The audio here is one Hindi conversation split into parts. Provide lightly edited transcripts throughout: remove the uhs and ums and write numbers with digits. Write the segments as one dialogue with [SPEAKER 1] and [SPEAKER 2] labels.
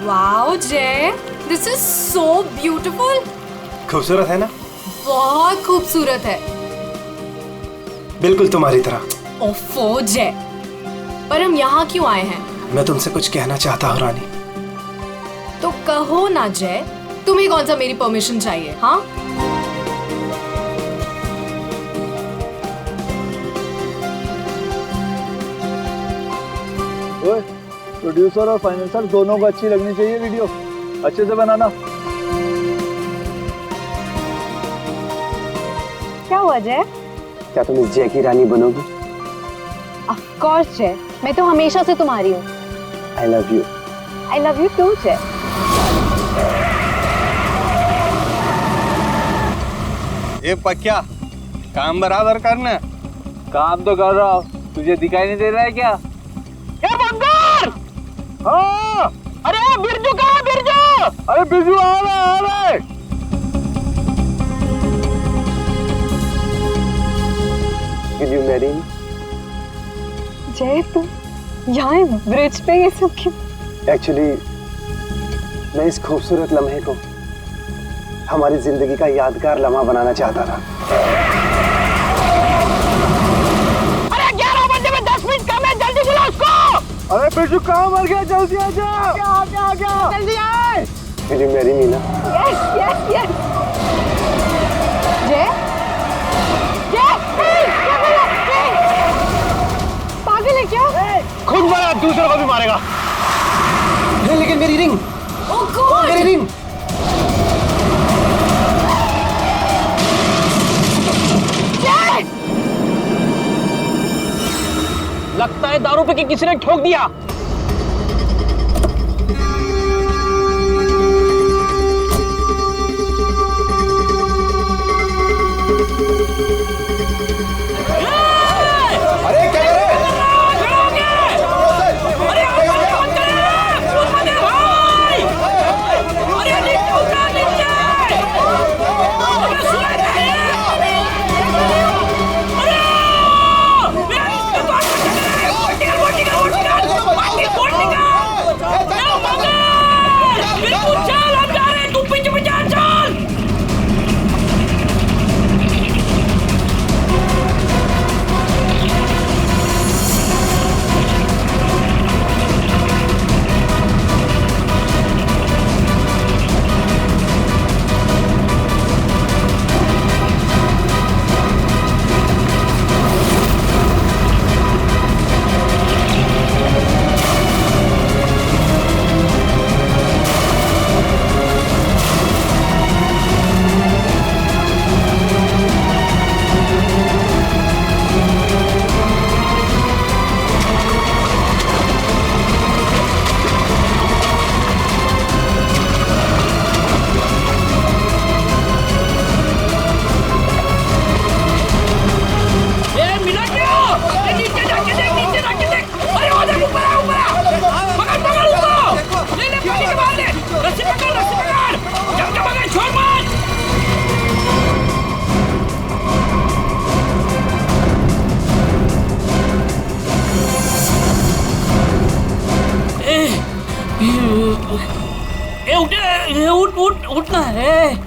[SPEAKER 1] वाओ जय, दिस इज सो ब्यूटीफुल।
[SPEAKER 2] खूबसूरत है ना?
[SPEAKER 1] बहुत खूबसूरत है,
[SPEAKER 2] बिल्कुल तुम्हारी तरह।
[SPEAKER 1] ओफो जय, पर हम यहाँ क्यों आए हैं?
[SPEAKER 2] मैं तुमसे कुछ कहना चाहता हूँ रानी।
[SPEAKER 1] तो कहो ना जय, तुम्हें कौन सा मेरी परमिशन चाहिए? हाँ,
[SPEAKER 3] प्रोड्यूसर और फाइनेंसर दोनों को अच्छी लगनी चाहिए वीडियो, अच्छे से बनाना।
[SPEAKER 4] क्या हुआ जय?
[SPEAKER 2] क्या तुम इस जय की रानी बनोगी?
[SPEAKER 4] ऑफ कोर्स जय, मैं तो हमेशा से तुम्हारी हूँ।
[SPEAKER 2] I love you.
[SPEAKER 4] I love you too Jay.
[SPEAKER 5] ये पक्या काम बराबर करना।
[SPEAKER 3] काम तो कर रहा हूँ, तुझे दिखाई नहीं दे रहा है क्या?
[SPEAKER 5] ये बंगार!
[SPEAKER 3] हाँ,
[SPEAKER 5] अरे बिरजू कहाँ है बिरजू?
[SPEAKER 3] अरे बिरजू आ रहा है।
[SPEAKER 2] Will you marry me?
[SPEAKER 4] जय तुम यहाँ ब्रिज पे ये सब क्यों?
[SPEAKER 2] Actually, मैं इस खूबसूरत लम्हे को हमारी जिंदगी का यादगार लम्हा बनाना चाहता था।
[SPEAKER 5] अरे 11 बजे में 10 मिनट कम है, जल्दी बुला उसको।
[SPEAKER 3] अरे बिरजू कहाँ मर गया? जल्दी आ जा।
[SPEAKER 5] क्या जल्दी आए।
[SPEAKER 2] Will you marry me ना?
[SPEAKER 4] Yes yes yes. जय पागल है क्या?
[SPEAKER 5] खुद मारा, दूसरों को भी मारेगा।
[SPEAKER 2] लेकिन मेरी रिंग,
[SPEAKER 1] ओह गॉड,
[SPEAKER 2] मेरी रिंग।
[SPEAKER 5] लगता है दारू पे किसी ने ठोक दिया।
[SPEAKER 2] अरे क्या कर रहे?
[SPEAKER 6] उठना है।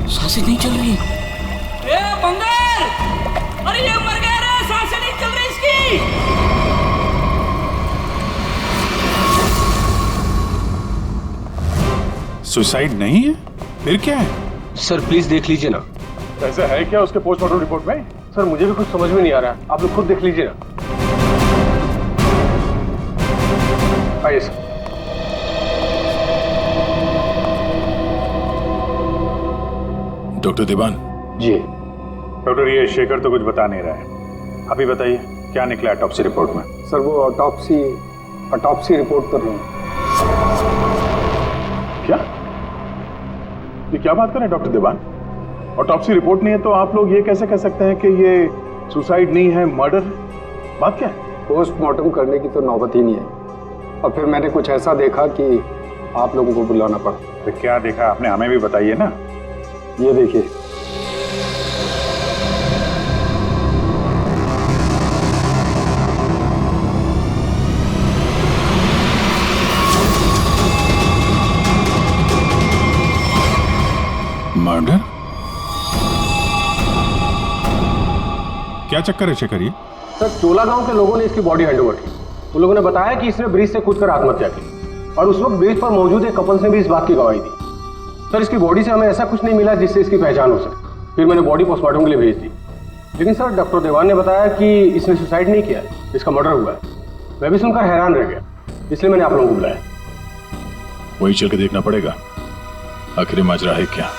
[SPEAKER 6] सांसें नहीं चल रही। बंगार, अरे ये मर गया रे, सांसें नहीं चल रही इसकी।
[SPEAKER 7] सुसाइड नहीं है, फिर क्या है?
[SPEAKER 5] सर प्लीज देख लीजिए ना।
[SPEAKER 7] ऐसा है क्या उसके पोस्टमार्टम रिपोर्ट में?
[SPEAKER 5] सर मुझे भी कुछ समझ में नहीं आ रहा है, आप लोग खुद देख लीजिए ना। आइए सर।
[SPEAKER 7] डॉक्टर देवान
[SPEAKER 5] जी।
[SPEAKER 7] डॉक्टर, ये शेखर तो कुछ बता नहीं रहा है, अभी बताइए क्या निकला ऑटोप्सी रिपोर्ट में?
[SPEAKER 5] सर वो ऑटोप्सी रिपोर्ट कर रही है।
[SPEAKER 7] क्या? ये क्या बात कर रहे हैं डॉक्टर देवान? ऑटोप्सी रिपोर्ट नहीं है तो आप लोग ये कैसे कह सकते हैं कि ये सुसाइड नहीं है, मर्डर? बात क्या है?
[SPEAKER 5] पोस्टमार्टम करने की तो नौबत ही नहीं है, और फिर मैंने कुछ ऐसा देखा कि आप लोगों को बुलाना पड़ा।
[SPEAKER 7] तो क्या देखा आपने, हमें भी बताइए ना।
[SPEAKER 5] ये देखिए।
[SPEAKER 7] क्या चक्कर है शेखर ये?
[SPEAKER 5] सर चोला गांव के लोगों ने इसकी बॉडी हैंडओवर की। उन लोगों ने बताया कि इसने ब्रिज से कूदकर आत्महत्या की और उस वक्त ब्रिज पर मौजूद एक कपल्स ने भी इस बात की गवाही दी। सर इसकी बॉडी से हमें ऐसा कुछ नहीं मिला जिससे इसकी पहचान हो सके। फिर मैंने बॉडी पोस्टमार्टम के लिए भेज दी, लेकिन सर डॉक्टर देवान ने बताया कि इसने सुसाइड नहीं किया, इसका मर्डर हुआ है। मैं भी सुनकर हैरान रह गया, इसलिए मैंने आप लोगों को बुलाया।
[SPEAKER 7] वही चल के देखना पड़ेगा आखिर माजरा है क्या।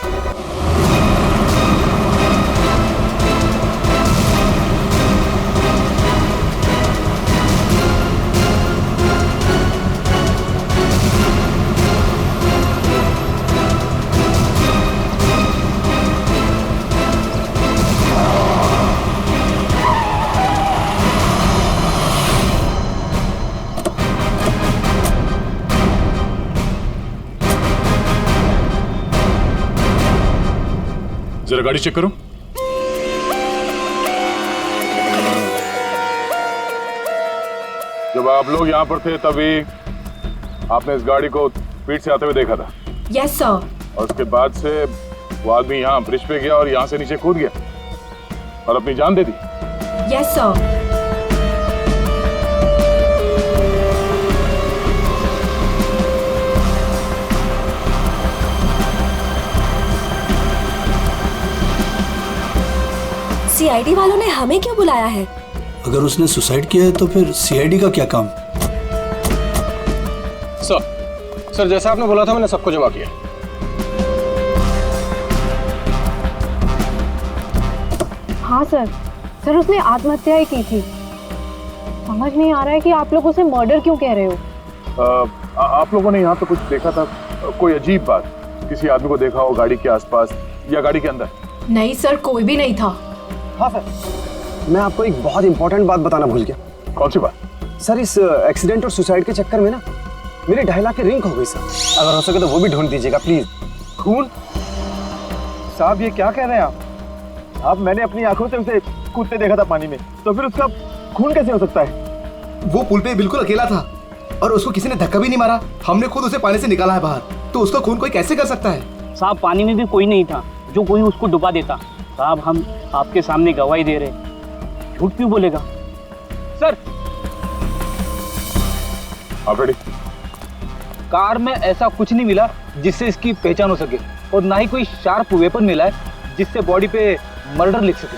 [SPEAKER 7] जरा गाड़ी चेक करो। जब आप लोग यहाँ पर थे तभी आपने इस गाड़ी को स्पीड से आते हुए देखा था?
[SPEAKER 1] Yes sir.
[SPEAKER 7] और उसके बाद से वो आदमी यहाँ ब्रिज पे गया और यहाँ से नीचे कूद गया और अपनी जान दे दी?
[SPEAKER 1] Yes sir.
[SPEAKER 8] सीआईडी वालों ने हमें क्यों बुलाया है?
[SPEAKER 9] अगर उसने सुसाइड किया है तो फिर सीआईडी का क्या काम?
[SPEAKER 5] सर जैसा आपने बोला था मैंने सबको जमा किया।
[SPEAKER 4] हाँ सर उसने आत्महत्या ही की थी। समझ नहीं आ रहा है कि आप लोग उसे मर्डर क्यों कह रहे हो।
[SPEAKER 7] आप लोगों ने यहाँ पे कुछ देखा था? कोई अजीब बात, किसी आदमी को देखा हो गाड़ी के आसपास या गाड़ी के अंदर?
[SPEAKER 1] नहीं सर, कोई भी नहीं था।
[SPEAKER 2] हाँ सर, मैं आपको एक बहुत इंपॉर्टेंट बात बताना भूल गया।
[SPEAKER 7] कौन सी बात?
[SPEAKER 2] सर इस एक्सीडेंट और सुसाइड के चक्कर में ना मेरे 2.5 लाख की रिंग खो गई सर। अगर हो सके तो वो भी ढूंढ दीजिएगा प्लीज।
[SPEAKER 3] खून? साहब ये क्या कह रहे हैं आप? मैंने अपनी आंखों से उसे कूदते देखा था पानी में, तो फिर उसका खून कैसे हो सकता है?
[SPEAKER 9] वो पुल पे बिल्कुल अकेला था और उसको किसी ने धक्का भी नहीं मारा। हमने खुद उसे पानी से निकाला है बाहर, तो उसका खून कोई कैसे कर सकता है?
[SPEAKER 6] साहब पानी में भी कोई नहीं था जो कोई उसको डुबा देता। साहब हम आपके सामने गवाही दे रहे, झूठ क्यों बोलेगा? सर
[SPEAKER 7] आप रेडी?
[SPEAKER 6] कार में ऐसा कुछ नहीं मिला जिससे इसकी पहचान हो सके और ना ही कोई शार्प वेपन मिला है जिससे बॉडी पे मर्डर लिख सके।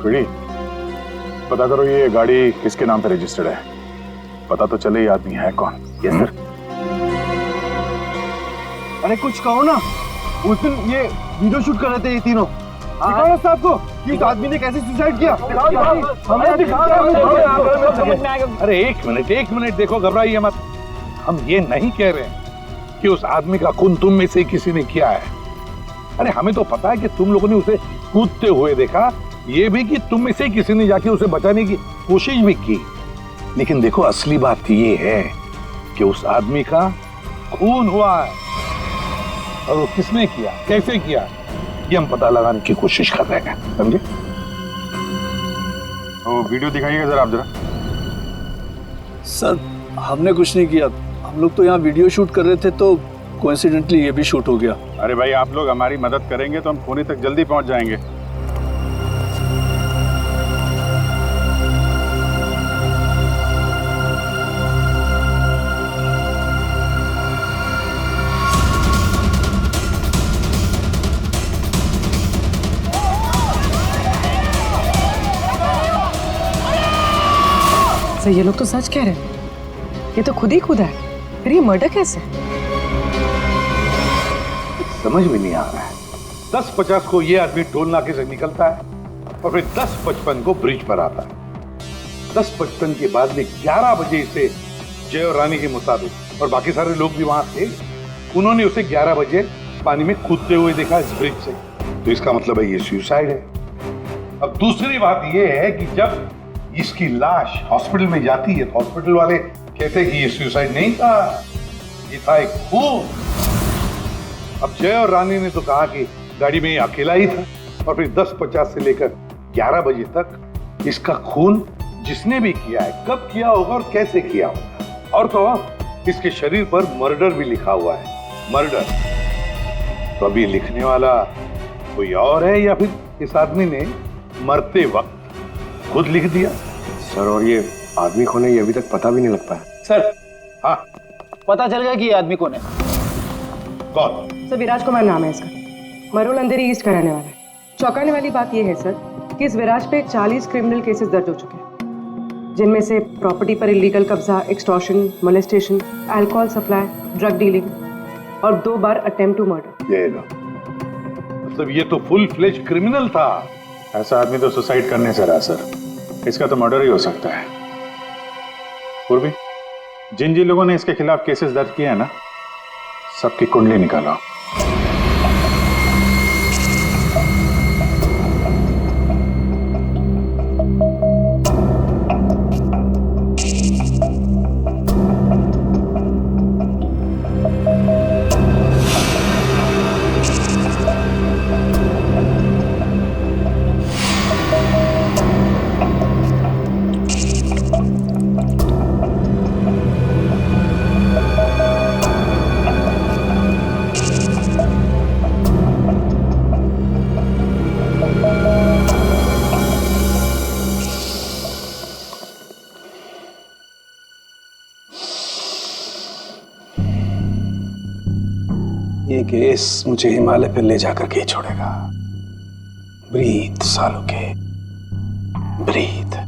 [SPEAKER 7] रेडी? पता करो ये गाड़ी किसके नाम पे रजिस्टर्ड है, पता तो चले ये आदमी है कौन। Yes sir.
[SPEAKER 3] अरे कुछ कहो ना, उस दिन ये वीडियो शूट कर रहे थे ये तीनों। दिखाओ ना साहब को कि इस आदमी ने कैसे सुसाइड किया।
[SPEAKER 10] अरे एक मिनट देखो, घबराइए मत। हम ये नहीं कह रहे हैं कि उस आदमी का खून तुम में से किसी ने किया है। अरे हमें तो पता है कि तुम लोगों ने उसे कूदते हुए देखा, ये भी कि तुम में से किसी ने जाके उसे बचाने की कोशिश भी की। लेकिन देखो असली बात ये है कि उस आदमी का खून हुआ है और वो किसने किया, कैसे किया, ये हम पता लगाने की कोशिश कर रहे हैं, समझे?
[SPEAKER 7] तो वीडियो दिखाइएगा जरा आप जरा।
[SPEAKER 3] सर हमने कुछ नहीं किया, हम लोग तो यहाँ वीडियो शूट कर रहे थे तो कोइंसिडेंटली ये भी शूट हो गया।
[SPEAKER 7] अरे भाई आप लोग हमारी मदद करेंगे तो हम पुणे तक जल्दी पहुंच जाएंगे।
[SPEAKER 11] सर ये लोग तो सच कह रहे हैं, ये तो खुद ही कूदा है, फिर ये मर्डर कैसे?
[SPEAKER 10] समझ में नहीं आ रहा है। 10:50 को ये आदमी टोल नाके से निकलता है और फिर 10:55 को ब्रिज पर आता है। 10:55 के बाद में 11 बजे से जय और रानी के मुताबिक, और बाकी सारे लोग भी वहां थे, उन्होंने उसे 11 बजे पानी में कूदते हुए देखा इस ब्रिज से। तो इसका मतलब है ये सुसाइड है। अब दूसरी बात ये है कि जब इसकी लाश हॉस्पिटल में जाती है तो हॉस्पिटल वाले कहते हैं कि ये सुसाइड नहीं था, ये था एक खून। अब जय और रानी ने तो कहा कि गाड़ी में अकेला ही था, और फिर 10:50 से लेकर 11 बजे तक इसका खून जिसने भी किया है, कब किया होगा और कैसे किया होगा। और तो इसके शरीर पर मर्डर भी लिखा हुआ है। मर्डर। तो अभी लिखने वाला कोई और है या फिर इस आदमी ने मरते वक्त खुद लिख दिया?
[SPEAKER 5] सर, और ये आदमी कौन है ये अभी तक पता भी नहीं लग पाया।
[SPEAKER 6] सर,
[SPEAKER 10] हाँ,
[SPEAKER 6] पता चल गया कि ये आदमी कौन है।
[SPEAKER 10] कौन?
[SPEAKER 11] सर, विराज कुमार नाम है इसका, मरोल अंधेरी ईस्ट का रहने वाला है। चौंकाने वाली बात यह है सर कि इस विराज पे 40 क्रिमिनल केसेस दर्ज हो चुके हैं, जिनमें से प्रॉपर्टी पर इलीगल कब्जा, extortion, molestation, alcohol supply, drug dealing और 2 बार अटेम्प्ट टू मर्डर।
[SPEAKER 10] ये लो, मतलब ये तो फुल फ्लेज क्रिमिनल था।
[SPEAKER 7] ऐसा आदमी तो सुसाइड करने से रहा सर, इसका तो मर्डर ही हो सकता है। पूर्वी, जिन जिन लोगों ने इसके खिलाफ केसेस दर्ज किए हैं ना, सबकी कुंडली निकालो।
[SPEAKER 2] ये केस मुझे हिमालय पे ले जाकर के ही छोड़ेगा। ब्रीथ सालों के, ब्रीथ।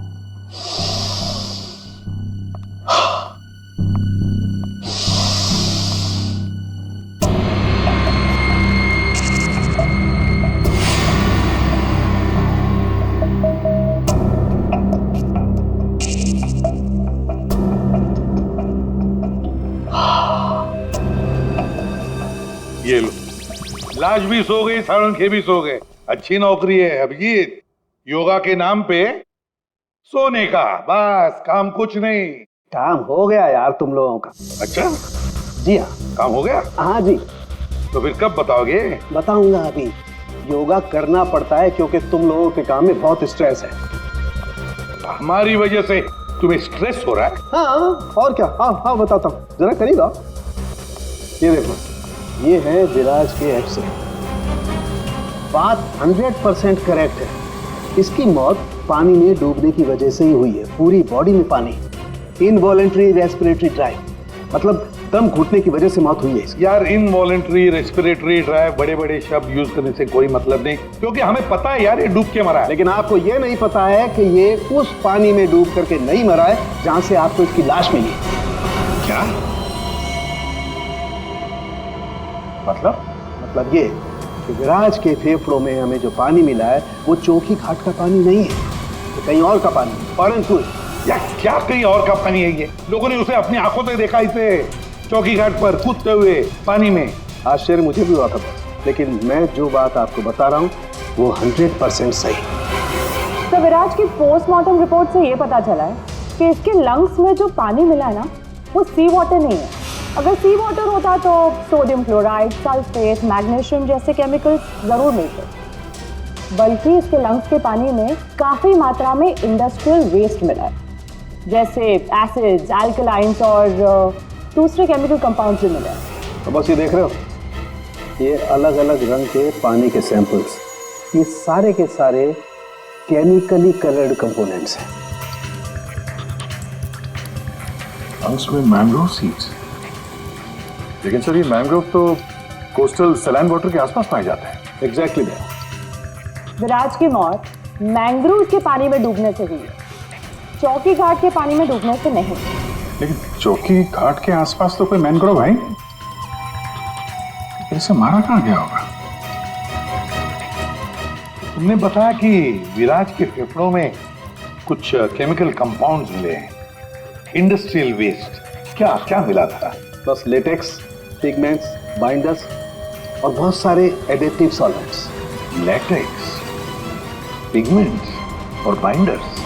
[SPEAKER 10] ये लो, लाश भी सो गई, सारंखे भी सो गए। अच्छी नौकरी है अभिजीत, योगा के नाम पे सोने का, बस काम कुछ नहीं।
[SPEAKER 2] काम हो गया यार तुम लोगों का।
[SPEAKER 10] अच्छा
[SPEAKER 2] जी हाँ,
[SPEAKER 10] काम हो गया?
[SPEAKER 2] हाँ जी।
[SPEAKER 10] तो फिर कब बताओगे?
[SPEAKER 2] बताऊंगा अभी। योगा करना पड़ता है क्योंकि तुम लोगों के काम में बहुत स्ट्रेस है।
[SPEAKER 10] हमारी वजह से तुम्हें स्ट्रेस हो रहा है?
[SPEAKER 2] हाँ, और क्या। हाँ हाँ, बताता हूँ, जरा करीब आओ। ये देखो, ये है विराज के एक्स-रे। बात 100% करेक्ट है। इसकी मौत पानी में डूबने की वजह से ही हुई है। पूरी बॉडी में पानी, इनवॉलेंट्री रेस्पिरेटरी ड्राइव, मतलब दम घुटने की वजह से मौत हुई है इसकी।
[SPEAKER 10] यार, इनवॉलेंट्री रेस्पिरेटरी ड्राइव बड़े बड़े शब्द यूज करने से कोई मतलब नहीं, क्योंकि हमें पता है यार ये डूब के मरा है।
[SPEAKER 2] लेकिन आपको ये नहीं पता है कि ये उस पानी में डूब करके नहीं मरा है जहां से आपको इसकी लाश मिली।
[SPEAKER 10] क्या
[SPEAKER 2] मतलब ये कि विराज के फेफड़ों में हमें जो पानी मिला है वो चौकी घाट का पानी नहीं है, तो कहीं और का पानी, परंतु
[SPEAKER 10] यार क्या कहीं और का पानी है? ये लोगों ने उसे अपनी आंखों से देखा, इसे चौकी घाट पर कूदते हुए पानी में।
[SPEAKER 2] आश्चर्य मुझे भी हुआ था, लेकिन मैं जो बात आपको बता रहा हूँ वो 100% सही।
[SPEAKER 4] तो विराज की पोस्टमार्टम रिपोर्ट से ये पता चला है कि इसके लंग्स में जो पानी मिला है ना, वो सी वाटर नहीं है। अगर सी वाटर होता तो सोडियम क्लोराइड, सल्फेट, मैग्नीशियम जैसे केमिकल्स जरूर मिलते, बल्कि इसके लंग्स के पानी में काफी मात्रा में इंडस्ट्रियल वेस्ट मिला है, जैसे एसिड्स, अल्कलाइंस और दूसरे केमिकल कंपाउंड्स भी मिले हैं।
[SPEAKER 2] तो बस ये देख रहे हो, ये अलग अलग रंग के पानी के सैंपल्स, ये सारे के सारे केमिकली कलर्ड कंपोनेंट्स हैं।
[SPEAKER 7] लंग्स में मैंग्रोव सीड्स, लेकिन सर ये मैंग्रोव तो कोस्टल सैलाइन वाटर के आसपास पाए जाते हैं।
[SPEAKER 2] एग्जैक्टली।
[SPEAKER 4] विराज की मौत मैंग्रोव के पानी में डूबने से हुई है, चौकी घाट के पानी में डूबने से नहीं।
[SPEAKER 7] लेकिन चौकी घाट के आसपास तो कोई मैंग्रोव है ही नहीं, इसे मारा कहाँ गया होगा?
[SPEAKER 10] तुमने बताया कि विराज के फेफड़ों में कुछ केमिकल कंपाउंड्स मिले हैं, इंडस्ट्रियल वेस्ट। क्या क्या मिला था?
[SPEAKER 2] बस लेटेक्स, पिगमेंट्स, बाइंडर्स और बहुत सारे एडिटिव सॉल्वेंट्स।
[SPEAKER 10] लेटेक्स, पिगमेंट्स और बाइंडर्स,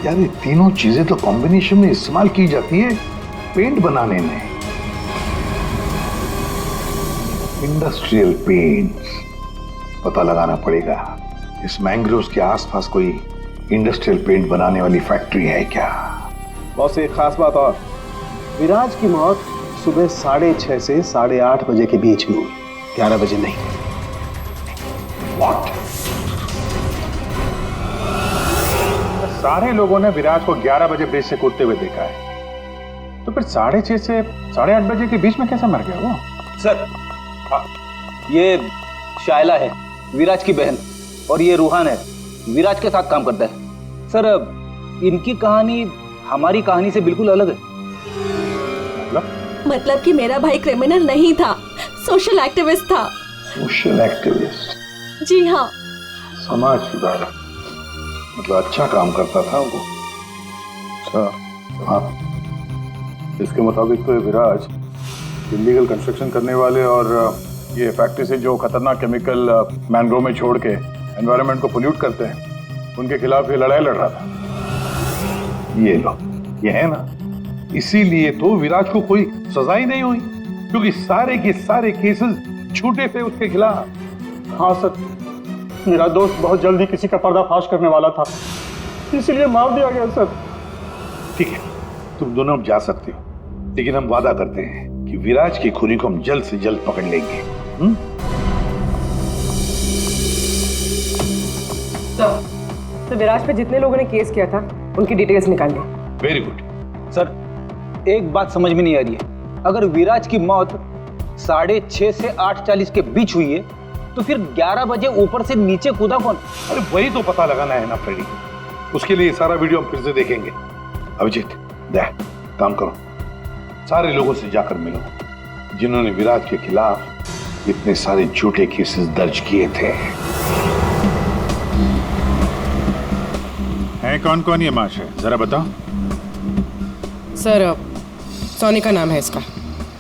[SPEAKER 10] यार ये तीनों चीजें तो कॉम्बिनेशन में इस्तेमाल की जाती है पेंट बनाने में। इंडस्ट्रियल पेंट्स, पता लगाना पड़ेगा इस मैंग्रोव्स के आसपास कोई इंडस्ट्रियल पेंट बनाने वाली फैक्ट्री है क्या?
[SPEAKER 2] बस एक खास बात और, विराज की मौत सुबह 6:30 से 8:30 बजे के बीच में हुई, 11 बजे नहीं।
[SPEAKER 10] What?
[SPEAKER 7] सारे लोगों ने विराज को 11 बजे ब्रिज से कूदते हुए देखा है, तो फिर 6:30 से 8:30 बजे के बीच में कैसे मर गया वो?
[SPEAKER 6] सर, ये शायला है, विराज की बहन, और ये रूहान है, विराज के साथ काम करता है। सर, इनकी कहानी हमारी कहानी से बिल्कुल अलग है।
[SPEAKER 8] मतलब कि मेरा भाई क्रिमिनल नहीं था, सोशल एक्टिविस्ट था।
[SPEAKER 10] Social activist?
[SPEAKER 8] जी हाँ।
[SPEAKER 10] समाज सुधारक, मतलब अच्छा काम करता था वो। अच्छा, हाँ। इसके मुताबिक तो ये विराज इलीगल कंस्ट्रक्शन करने वाले और ये फैक्ट्री से जो खतरनाक केमिकल मैंग्रोव में छोड़ के एनवायरनमेंट को पोल्यूट करते हैं, उनके खिलाफ ये लड़ाई लड़ रहा था। ये लो, ये है ना, इसीलिए तो विराज को कोई सजा ही नहीं हुई, क्योंकि सारे के सारे केसेस झूठे थे उसके खिलाफ।
[SPEAKER 5] हाँ सर, मेरा दोस्त बहुत जल्दी किसी का पर्दाफाश करने वाला था, इसीलिए मार दिया गया सर।
[SPEAKER 10] ठीक है, तुम दोनों अब जा सकते हो, लेकिन हम वादा करते हैं कि विराज की खूनी को हम जल्द से जल्द पकड़ लेंगे।
[SPEAKER 11] तो विराज पे जितने लोगों ने केस किया था उनकी डिटेल्स निकाल ली।
[SPEAKER 10] Very good.
[SPEAKER 6] सर, एक बात समझ में नहीं आ रही है, अगर विराज की मौत 6:30 से 8:40 के बीच हुई है, तो फिर 11 बजे ऊपर से नीचे कूदा कौन?
[SPEAKER 10] अरे वही तो पता लगाना है ना फ्रेडी, उसके लिए सारा वीडियो हम फिर से देखेंगे। अभिजीत, दे काम करो, सारे लोगों से जाकर मिलो जिन्होंने विराज के खिलाफ इतने सारे झूठे केसेस दर्ज किए थे।
[SPEAKER 7] है कौन कौन ये माशे, जरा बताओ।
[SPEAKER 11] सर, सोनी का नाम है इसका,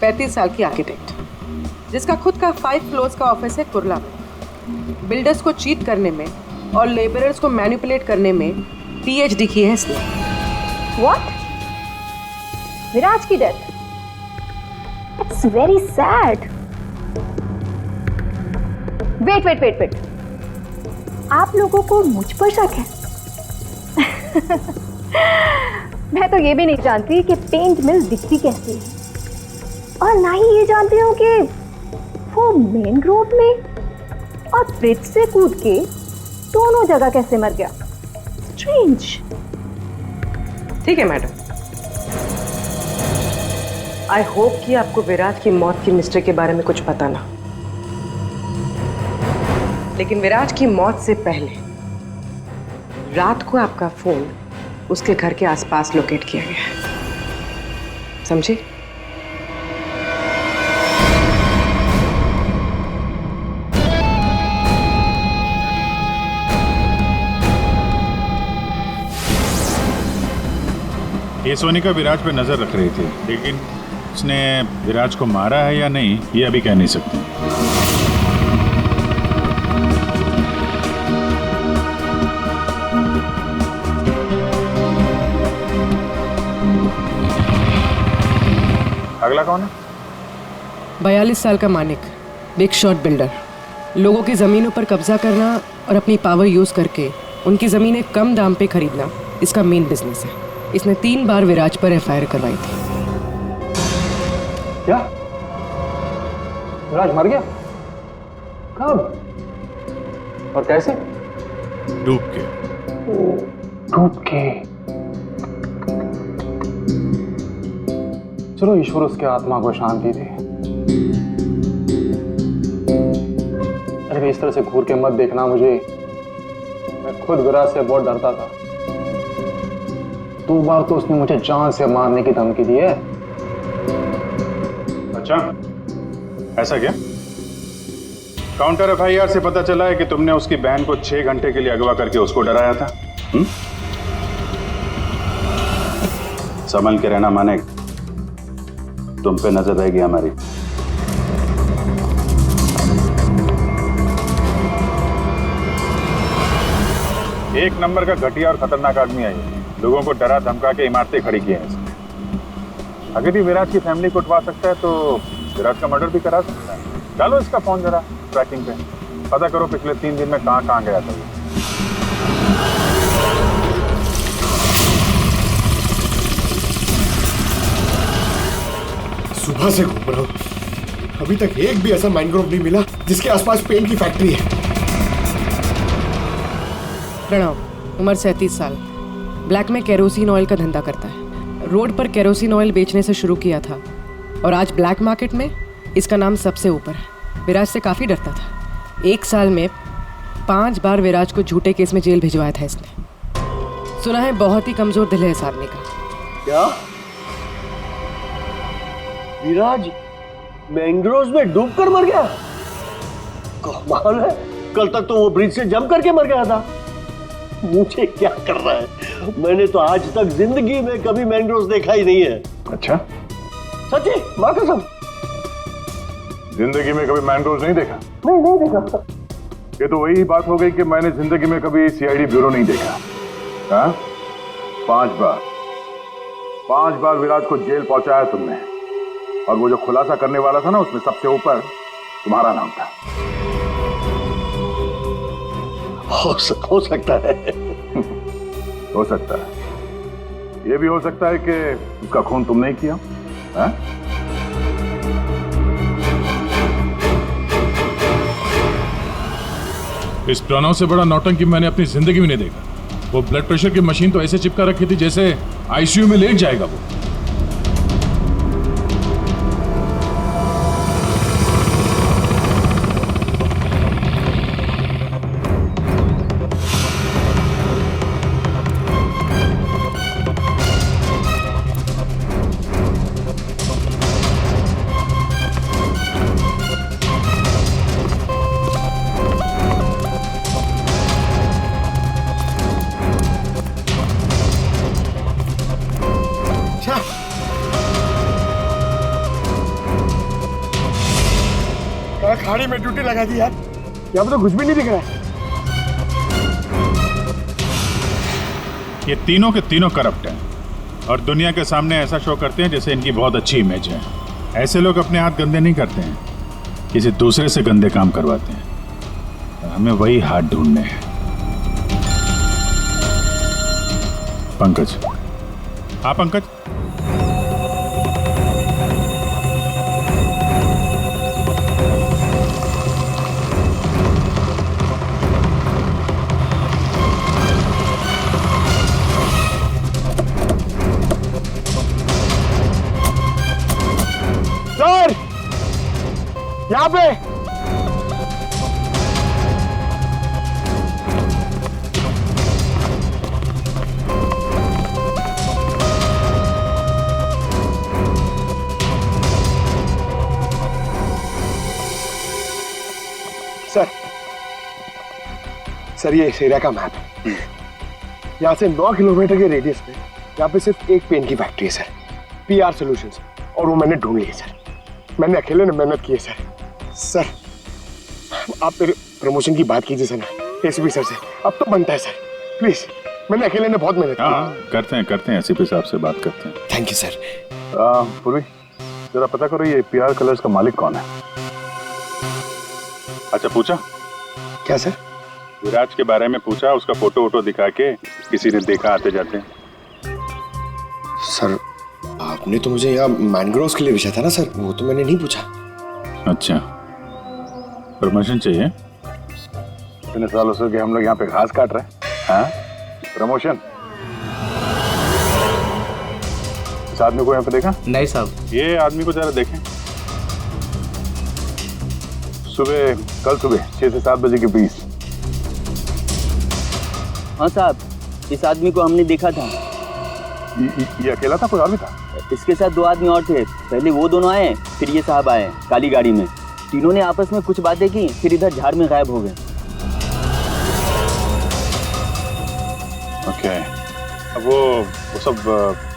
[SPEAKER 11] 35 साल की आर्किटेक्ट, जिसका खुद का 5 फ्लोर्स का ऑफिस है कुर्ला में। बिल्डर्स को चीट करने में और लेबरर्स को मैनिपुलेट करने में PhD की है इसने।
[SPEAKER 12] What? विराज की death? It's very sad. Wait. आप लोगों को मुझ पर शक है? मैं तो ये भी नहीं जानती कि पेंट मिल दिखती कैसी है, और ना ही ये जानती हूँ कि वो मेन रोड में और ब्रिज से कूद के दोनों जगह कैसे मर गया। स्ट्रेंज।
[SPEAKER 11] ठीक है मैडम, आई होप कि आपको विराज की मौत की मिस्ट्री के बारे में कुछ पता ना, लेकिन विराज की मौत से पहले रात को आपका फोन उसके घर के आसपास लोकेट किया गया है, समझे?
[SPEAKER 7] ये सोनिका विराज पे नजर रख रही थी, लेकिन उसने विराज को मारा है या नहीं ये अभी कह नहीं सकते। अगला कौन है?
[SPEAKER 11] 42 साल का मानिक, बिग शॉट बिल्डर, लोगों की जमीनों पर कब्जा करना और अपनी पावर यूज करके उनकी जमीनें कम दाम पे खरीदना इसका मेन बिजनेस है। इसने 3 बार विराज पर FIR करवाई थी।
[SPEAKER 5] क्या? विराज मर गया? कब और कैसे?
[SPEAKER 7] डूब के।
[SPEAKER 5] डूब के? चलो ईश्वर उसके आत्मा को शांति दे। अरे इस तरह से घूर के मत देखना मुझे, मैं खुद विराज से बहुत डरता था। 2 बार तो उसने मुझे जान से मारने की धमकी दी है।
[SPEAKER 7] अच्छा, ऐसा क्या? काउंटर FIR से पता चला है कि तुमने उसकी बहन को 6 घंटे के लिए अगवा करके उसको डराया था। संभल के रहना माने, तुम पे नजर रहेगी हमारी। एक नंबर का घटिया और खतरनाक आदमी है ये। लोगों को डरा धमका के इमारतें खड़ी की हैं इसने। अगर ये विराज की फैमिली को उठवा सकता है तो विराज का मर्डर भी करा सकता है। डालो इसका फोन जरा ट्रैकिंग पे, पता करो पिछले 3 दिन में कहां गया था ये।
[SPEAKER 9] सुबह से घूम रहा हूँ, अभी तक एक भी ऐसा मैनग्रोव नहीं मिला जिसके आसपास पेंट की फैक्ट्री है।
[SPEAKER 11] प्रणव, उम्र 37 साल, ब्लैक में केरोसिन ऑयल का धंधा करता है। रोड पर केरोसिन ऑयल बेचने से शुरू किया था और आज ब्लैक मार्केट में इसका नाम सबसे ऊपर है। विराज से काफ़ी डरता था। 1 साल में 5 बार विराज को झूठे केस में जेल भिजवाया था इसने। सुना है बहुत ही कमजोर दिल है इस आदमी का।
[SPEAKER 2] क्या विराज मैंग्रोव्स में डूबकर मर गया? कमाल है, कल तक तो वो ब्रिज से जंप करके मर गया था। मुझे क्या कर रहा है, मैंने तो आज तक जिंदगी में कभी मैंग्रोव्स देखा ही नहीं है।
[SPEAKER 7] अच्छा,
[SPEAKER 2] सच्ची मां कसम,
[SPEAKER 7] जिंदगी में कभी मैंग्रोव्स नहीं देखा?
[SPEAKER 2] नहीं देखा।
[SPEAKER 7] ये तो वही बात हो गई कि मैंने जिंदगी में कभी सीआईडी ब्यूरो नहीं देखा। हाँ? 5 बार विराज को जेल पहुंचाया तुमने, और वो जो खुलासा करने वाला था ना, उसमें सबसे ऊपर तुम्हारा नाम था।
[SPEAKER 2] हो सकता है।
[SPEAKER 7] हो सकता है, ये भी हो सकता है कि उसका खून तुमने ही किया। हाँ?
[SPEAKER 13] इस प्रणव से बड़ा नौटंकी मैंने अपनी जिंदगी में नहीं देखा। वो ब्लड प्रेशर की मशीन तो ऐसे चिपका रखी थी जैसे आईसीयू में लेट जाएगा वो।
[SPEAKER 9] खाड़ी में ड्यूटी लगा दी यार,
[SPEAKER 3] यहाँ पे तो कुछ भी नहीं दिख रहा है।
[SPEAKER 13] ये तीनों के तीनों करप्ट हैं और दुनिया के सामने ऐसा शो करते हैं जैसे इनकी बहुत अच्छी इमेज है। ऐसे लोग अपने हाथ गंदे नहीं करते हैं, किसी दूसरे से गंदे काम करवाते हैं। हमें वही हाथ ढूंढने हैं। पंकज, हाँ पंकज,
[SPEAKER 3] यहाँ पे सर ये इस एरिया का मैप है। यहाँ से 9 किलोमीटर के रेडियस में यहाँ पे सिर्फ एक पेन की फैक्ट्री है सर, पीआर सॉल्यूशंस, और वो मैंने ढूंढ ली है सर। मैंने अकेले ने मेहनत की है सर। सर आप मेरे प्रमोशन की बात कीजिए सर ना एसीपी सर से, अब तो बनता है सर, प्लीज। मैंने अकेले ने बहुत मेहनत की।
[SPEAKER 13] करते हैं एसीपी साहब से बात करते हैं।
[SPEAKER 9] Thank you sir.
[SPEAKER 7] पूर्वी जरा पता करो ये पीआर कलर्स का मालिक कौन है। अच्छा पूछा
[SPEAKER 2] क्या सर?
[SPEAKER 7] विराज के बारे में पूछा, उसका फोटो वोटो दिखा के किसी ने देखा आते जाते?
[SPEAKER 9] सर आपने तो मुझे यहाँ मैनग्रोव्स के लिए पूछा था ना सर, वो तो मैंने नहीं पूछा।
[SPEAKER 13] अच्छा, प्रमोशन चाहिए?
[SPEAKER 7] इतने सालों से कि हम लोग यहाँ पे घास काट रहे हैं। हाँ, प्रमोशन? इस आदमी को यहाँ पे देखा?
[SPEAKER 6] नहीं साहब।
[SPEAKER 7] ये आदमी को जरा देखें। कल सुबह 6 से 7 बजे के बीच।
[SPEAKER 6] हाँ साहब, इस आदमी को हमने देखा था।
[SPEAKER 7] ये अकेला था, कोई और भी था?
[SPEAKER 6] इसके साथ 2 आदमी और थे। पहले वो दोनों आए, फिर ये साहब आए काली गाड़ी में। तीनों ने आपस में कुछ बातें की, फिर इधर झाड़ में गायब हो गए।
[SPEAKER 7] ओके, अब वो सब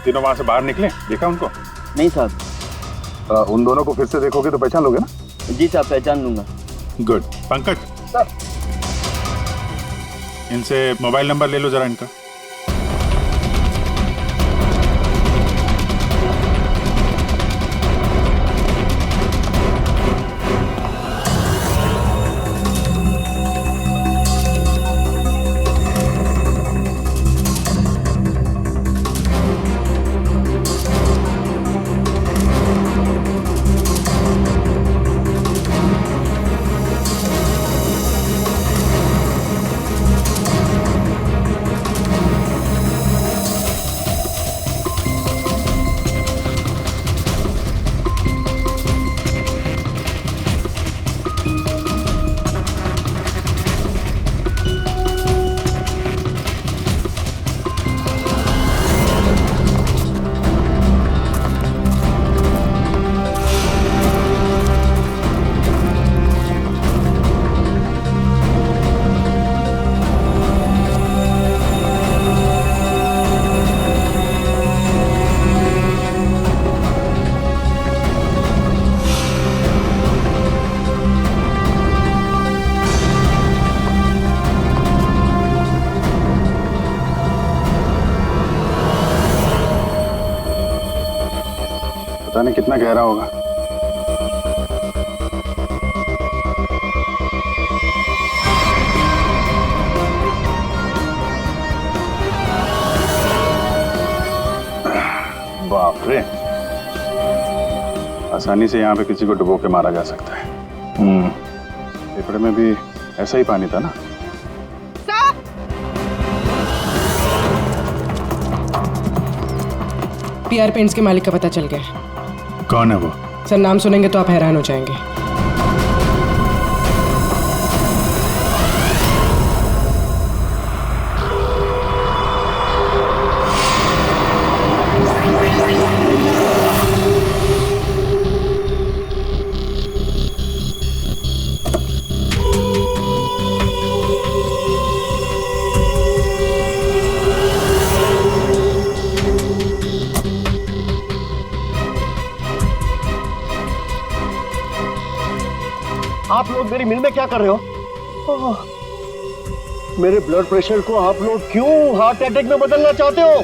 [SPEAKER 7] तीनों वहां से बाहर निकले, देखा उनको?
[SPEAKER 6] नहीं साहब।
[SPEAKER 7] उन दोनों को फिर से देखोगे तो पहचान लोगे ना?
[SPEAKER 6] जी साहब, पहचान लूंगा।
[SPEAKER 13] गुड। पंकज
[SPEAKER 3] सर,
[SPEAKER 13] इनसे मोबाइल नंबर ले लो जरा इनका। पानी कितना गहरा होगा। बाप रे, आसानी से यहाँ पे किसी को डुबो के मारा जा सकता है। फेफड़े में भी ऐसा ही पानी था ना।
[SPEAKER 11] पीआर पेंट्स के मालिक का पता चल गया।
[SPEAKER 13] कौन है वो?
[SPEAKER 11] सर नाम सुनेंगे तो आप हैरान हो जाएंगे।
[SPEAKER 2] आप लोग मेरी मिल में क्या कर रहे हो? मेरे ब्लड प्रेशर को आप लोग क्यों हार्ट अटैक में बदलना चाहते हो?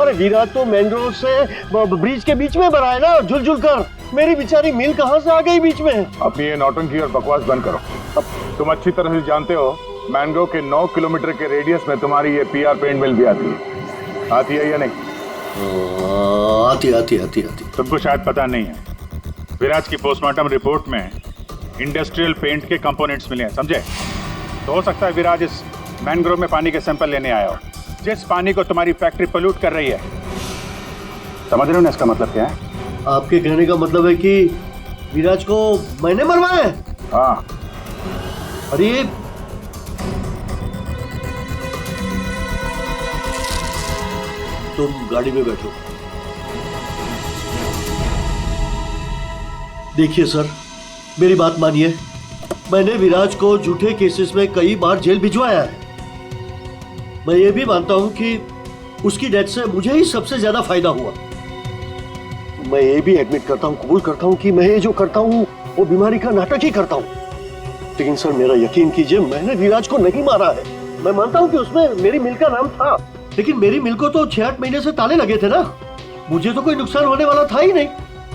[SPEAKER 2] अरे विराट तो मैंग्रोव से ब्रिज के बीच में भरा है ना, झुल कर। मेरी बेचारी मिल कहां से आ गई बीच में?
[SPEAKER 7] अपनी ये नौटंकी और बकवास बंद करो। अब तुम अच्छी तरह से जानते हो मैंग्रोव के 9 किलोमीटर के रेडियस में तुम्हारी ये पीआर पेंट मिल भी आती है या नहीं?
[SPEAKER 2] आती।
[SPEAKER 13] तुमको शायद पता नहीं है, विराज की पोस्टमार्टम रिपोर्ट में इंडस्ट्रियल पेंट के कंपोनेंट्स मिले हैं, समझे? तो हो सकता है विराज इस मैंग्रोव में पानी के सैंपल लेने आया हो, जिस पानी को तुम्हारी फैक्ट्री पोल्यूट कर रही है। समझ रहे हो ना इसका मतलब क्या है?
[SPEAKER 2] आपके कहने का मतलब है कि विराज को मैंने मरवाया है?
[SPEAKER 13] हाँ।
[SPEAKER 2] अरे तुम गाड़ी में बैठो। देखिए सर, मेरी बात मानिए, मैंने विराज को झूठे केसेस में कई बार जेल भिजवाया है। मैं ये भी मानता हूं कि उसकी डेथ से मुझे ही सबसे ज्यादा फायदा हुआ। मैं ये भी एडमिट करता हूं, कबूल करता हूं कि मैं ये जो करता हूं वो बीमारी का नाटक ही करता हूं। लेकिन सर मेरा यकीन कीजिए, मैंने विराज को नहीं मारा है। मैं मानता हूं कि उसमें मेरी मिल का नाम था, लेकिन मेरी मिल को तो 6-8 महीने से ताले लगे थे ना। मुझे तो कोई नुकसान होने वाला था ही नहीं,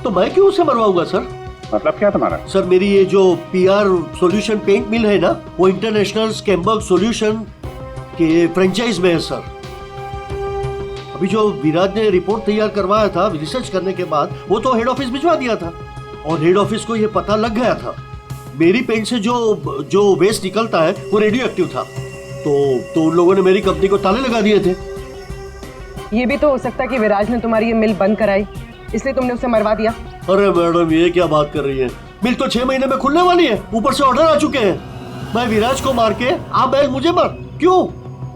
[SPEAKER 2] तो मैं क्यों उसे मरवाऊंगा सर?
[SPEAKER 13] मतलब क्या तुम्हारा?
[SPEAKER 2] सर मेरी ये जो पीआर सॉल्यूशन पेंट मिल है ना, वो इंटरनेशनल स्कैम्बर्ग सॉल्यूशन के फ्रेंचाइज में है सर। अभी जो विराज ने रिपोर्ट तैयार करवाया था रिसर्च करने के बाद, वो तो हेड ऑफिस भिजवा दिया था और हेड ऑफिस को ये पता लग गया था मेरी पेंट से जो वेस्ट निकलता है वो रेडियो एक्टिव था। तो उन लोगों ने मेरी कंपनी को ताले लगा दिए थे।
[SPEAKER 11] ये भी तो हो सकता है कि विराज ने तुम्हारी ये मिल बंद कराई, इसलिए तुमने उसे मरवा दिया।
[SPEAKER 2] अरे मैडम, ये क्या बात कर रही है? मिल तो 6 महीने में खुलने वाली है, ऊपर से ऑर्डर आ चुके हैं। मैं विराज को मार के आप बैल मुझे मार, क्यों?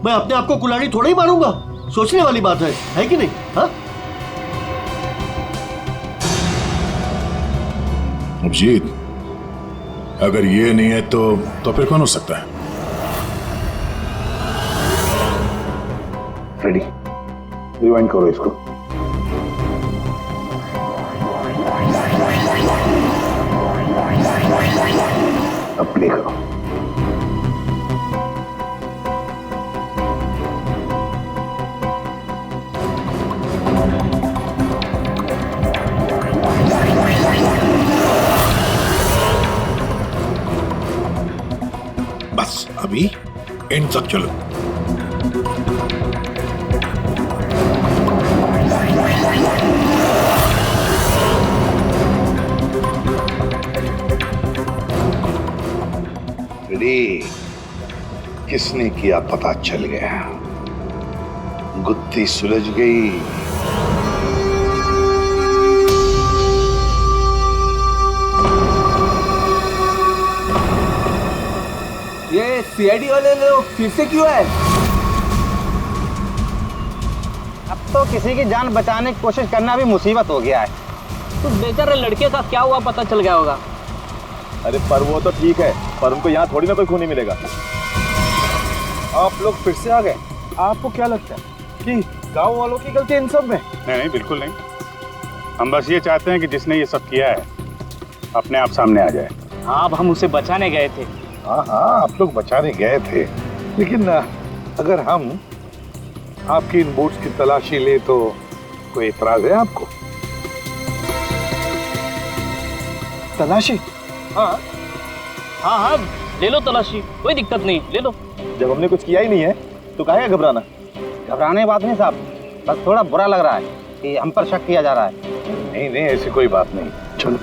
[SPEAKER 2] मैं अपने आप को कुल्हाड़ी थोड़ा ही मारूंगा। सोचने वाली बात है कि नहीं? हाँ
[SPEAKER 14] अभिजीत, अगर ये नहीं है तो फिर कौन हो सकता है?
[SPEAKER 3] रेडी, रिवाइंड करो इसको। अब प्ले करो।
[SPEAKER 14] बस अभी एंड तक चलो।
[SPEAKER 10] किसने किया पता चल गया, गुत्थी सुलझ गई।
[SPEAKER 6] ये सीआईडी वाले लोग फिर से क्यों है?
[SPEAKER 15] अब तो किसी की जान बचाने की कोशिश करना भी मुसीबत हो गया है।
[SPEAKER 6] तो बेचारे लड़के का क्या हुआ पता चल गया होगा।
[SPEAKER 16] अरे पर वो तो ठीक है, पर उनको यहाँ थोड़ी ना कोई खून नहीं मिलेगा। आप लोग फिर से आ गए। आपको क्या लगता है कि गांव वालों की गलती इन सब में?
[SPEAKER 13] नहीं, बिल्कुल नहीं। हम बस ये चाहते हैं कि जिसने ये सब किया है अपने आप सामने आ जाए।
[SPEAKER 6] हाँ, अब हम उसे बचाने गए थे।
[SPEAKER 10] हाँ, आप लोग बचाने गए थे, लेकिन अगर हम आपकी इन बूट्स की तलाशी ले तो कोई एतराज है आपको?
[SPEAKER 16] तलाशी?
[SPEAKER 17] हाँ हाँ हाँ, ले लो तलाशी, कोई दिक्कत नहीं, ले लो।
[SPEAKER 16] जब हमने कुछ किया ही नहीं है तो काहे घबराना?
[SPEAKER 15] घबराने की बात नहीं साहब, बस थोड़ा बुरा लग रहा है कि हम पर शक किया जा रहा है।
[SPEAKER 16] नहीं नहीं, ऐसी कोई बात नहीं, चलो।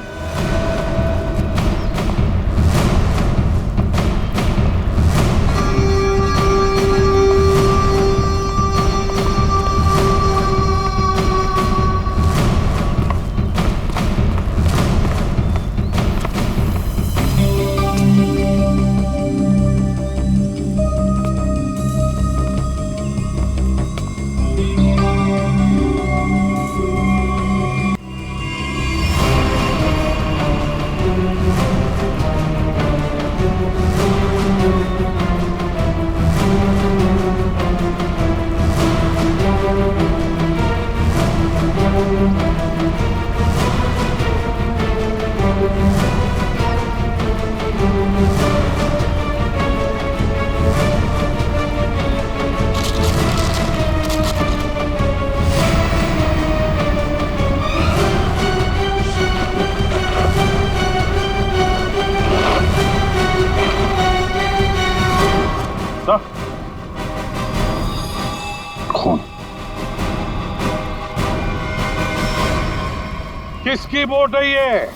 [SPEAKER 10] किसकी वोट है ये?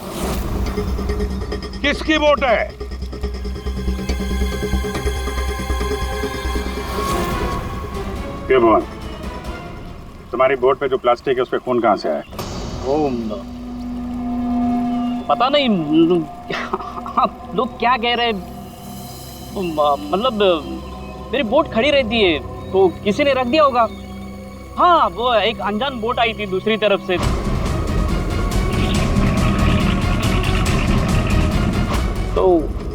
[SPEAKER 10] किसकी वोट है?
[SPEAKER 13] क्यों मोहन, तुम्हारी बोर्ड पे जो प्लास्टिक है उसपे खून कहाँ से आया?
[SPEAKER 17] वो पता नहीं, आप लोग क्या कह रहे, मतलब मेरी बोट खड़ी रहती है तो किसी ने रख दिया होगा। हाँ, वो एक अनजान बोट आई थी दूसरी तरफ से। तो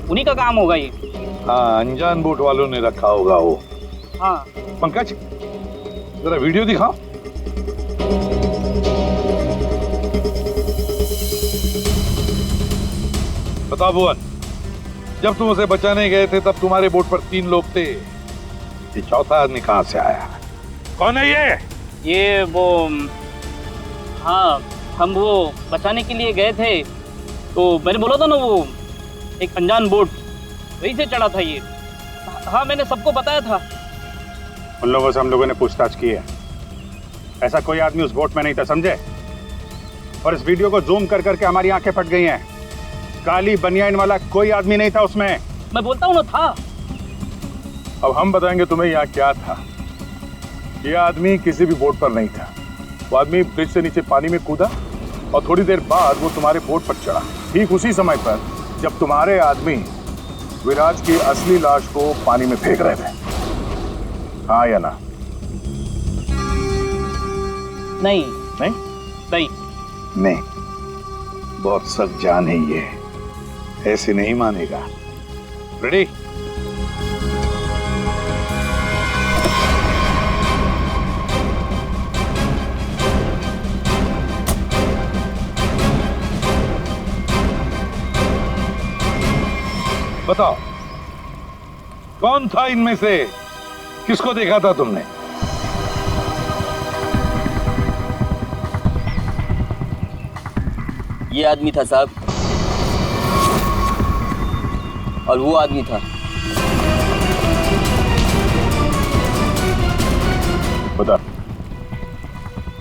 [SPEAKER 17] उन्हीं का काम होगा ये।
[SPEAKER 10] हाँ, अनजान बोट वालों ने रखा होगा वो।
[SPEAKER 17] हाँ।
[SPEAKER 10] पंकज, जरा वीडियो दिखाओ। बताओ भुवन, जब तुम उसे बचाने गए थे तब तुम्हारे बोट पर 3 लोग थे, ये चौथा आदमी कहाँ से आया? कौन है ये?
[SPEAKER 17] ये वो, हाँ, हम वो बचाने के लिए गए थे तो मैंने बोला था ना, वो एक अनजान बोट, वहीं से चढ़ा था ये। हाँ, मैंने सबको बताया था।
[SPEAKER 13] उन लोगों से हम लोगों ने पूछताछ की है, ऐसा कोई आदमी उस बोट में नहीं था, समझे? और इस वीडियो को जूम कर करके हमारी आंखें फट गई हैं। काली बनियान वाला कोई आदमी नहीं था उसमें।
[SPEAKER 17] मैं बोलता हूँ ना, था।
[SPEAKER 7] अब हम बताएंगे तुम्हें यहाँ क्या था। ये आदमी किसी भी बोट पर नहीं था। वो आदमी ब्रिज से नीचे पानी में कूदा और थोड़ी देर बाद वो तुम्हारे बोट पर चढ़ा। ठीक उसी समय पर जब तुम्हारे आदमी विराज की असली लाश को पानी में फेंक रहे थे। हाँ या ना?
[SPEAKER 17] नहीं
[SPEAKER 7] नहीं
[SPEAKER 17] नहीं
[SPEAKER 10] नहीं, बहुत सख्त जान है ये, ऐसे नहीं मानेगा। रेडी? बताओ, कौन था इनमें से? किसको देखा था तुमने?
[SPEAKER 18] ये आदमी था साहब, और वो आदमी था।
[SPEAKER 7] बता,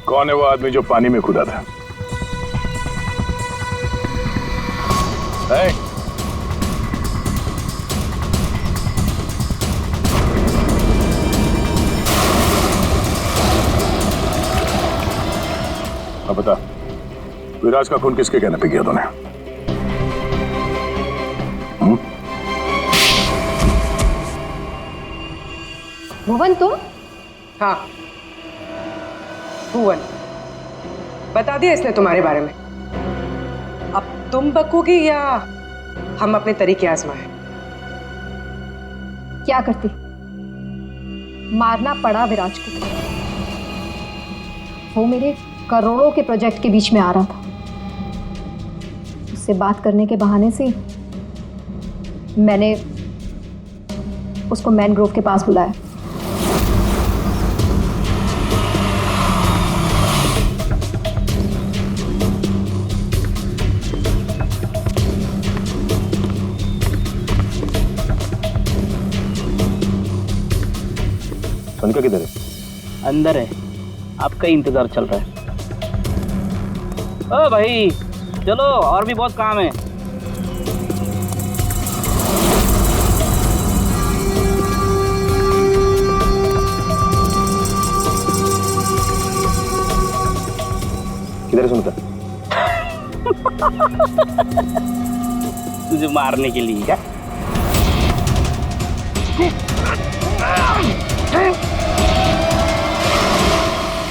[SPEAKER 7] कौन है वो आदमी जो पानी में कूदा था? है? अब बता, विराज का खून किसके कहने पे किया तूने?
[SPEAKER 11] भुवन, तुम? हाँ, भुवन। बता दिया इसने तुम्हारे बारे में। अब तुम बकोगी या हम अपने तरीके आजमाएं?
[SPEAKER 12] क्या करती? मारना पड़ा विराज को। वो मेरे करोड़ों के प्रोजेक्ट के बीच में आ रहा था। उससे बात करने के बहाने से मैंने उसको मैनग्रोव के पास बुलाया।
[SPEAKER 16] सोनिका किधर है?
[SPEAKER 17] अंदर है, आपका ही इंतजार चल रहा है। ओ भाई चलो, और भी बहुत काम है।
[SPEAKER 16] किधर है सोनिका?
[SPEAKER 17] तुझे मारने के लिए। क्या?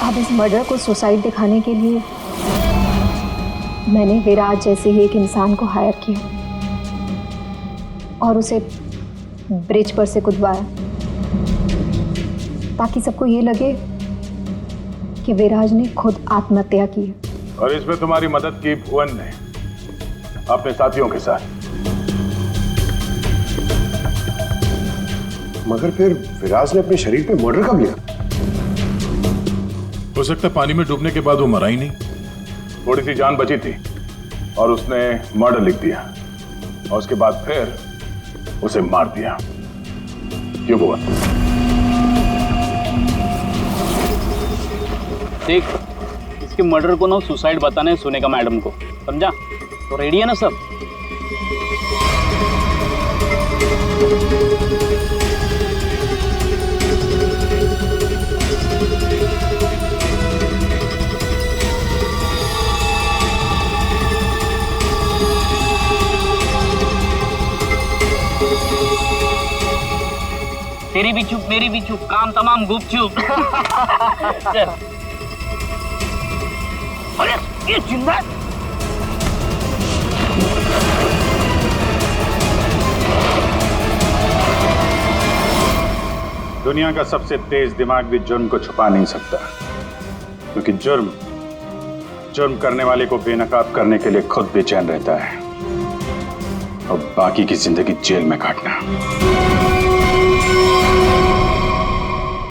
[SPEAKER 12] अब इस मर्डर को सुसाइड दिखाने के लिए मैंने विराज जैसे ही एक इंसान को हायर किया और उसे ब्रिज पर से कूदवाया ताकि सबको ये लगे कि विराज ने खुद आत्महत्या की है।
[SPEAKER 13] और इसमें तुम्हारी मदद की भुवन ने अपने साथियों के साथ।
[SPEAKER 3] मगर फिर विराज ने अपने शरीर पे मर्डर कब लिया?
[SPEAKER 13] हो सकता है पानी में डूबने के बाद वो मरा ही नहीं, थोड़ी सी जान बची थी और उसने मर्डर लिख दिया और उसके बाद फिर उसे मार दिया। क्यों हुआ?
[SPEAKER 17] देख, इसके मर्डर को ना सुसाइड बताने सुनेगा मैडम को, समझा? तो रेडी है ना सब? तेरी भी चुप मेरी भी चुप, काम तमाम गुपचुप। चल। अरे ये जिंदा है?
[SPEAKER 13] दुनिया का सबसे तेज दिमाग भी जुर्म को छुपा नहीं सकता, क्योंकि जुर्म करने वाले को बेनकाब करने के लिए खुद बेचैन रहता है और बाकी की जिंदगी जेल में काटना।